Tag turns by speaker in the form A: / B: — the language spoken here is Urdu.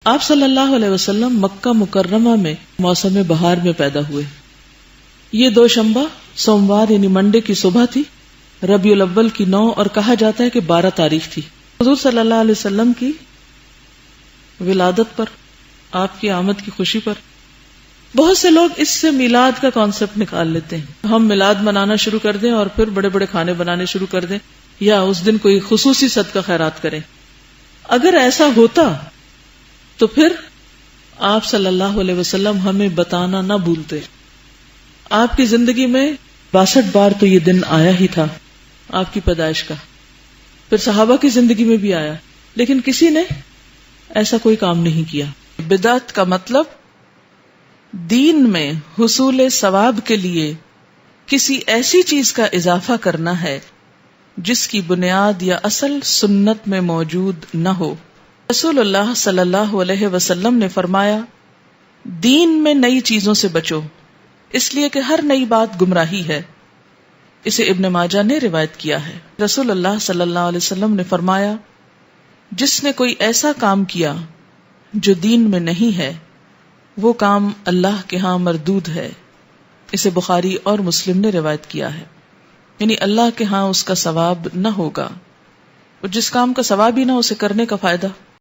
A: آپ صلی اللہ علیہ وسلم مکہ مکرمہ میں موسم بہار میں پیدا ہوئے. یہ دوشنبہ سوموار یعنی منڈے کی صبح تھی. ربیع الاول کی 9 اور کہا جاتا ہے کہ 12 تاریخ تھی. حضور صلی اللہ علیہ وسلم کی ولادت پر، آپ کی آمد کی خوشی پر بہت سے لوگ اس سے میلاد کا کانسیپٹ نکال لیتے ہیں. ہم میلاد منانا شروع کر دیں اور پھر بڑے بڑے کھانے بنانے شروع کر دیں یا اس دن کوئی خصوصی صدقہ خیرات کریں. اگر ایسا ہوتا تو پھر آپ صلی اللہ علیہ وسلم ہمیں بتانا نہ بھولتے. آپ کی زندگی میں 62 بار تو یہ دن آیا ہی تھا آپ کی پیدائش کا، پھر صحابہ کی زندگی میں بھی آیا، لیکن کسی نے ایسا کوئی کام نہیں کیا. بدعت کا مطلب دین میں حصول ثواب کے لیے کسی ایسی چیز کا اضافہ کرنا ہے جس کی بنیاد یا اصل سنت میں موجود نہ ہو. رسول اللہ صلی اللہ علیہ وسلم نے فرمایا، دین میں نئی چیزوں سے بچو، اس لیے کہ ہر نئی بات گمراہی ہے. اسے ابن ماجہ نے روایت کیا ہے. رسول اللہ صلی اللہ علیہ وسلم نے فرمایا، جس نے کوئی ایسا کام کیا جو دین میں نہیں ہے وہ کام اللہ کے ہاں مردود ہے. اسے بخاری اور مسلم نے روایت کیا ہے. یعنی اللہ کے ہاں اس کا ثواب نہ ہوگا، اور جس کام کا ثواب ہی نہ اسے کرنے کا فائدہ.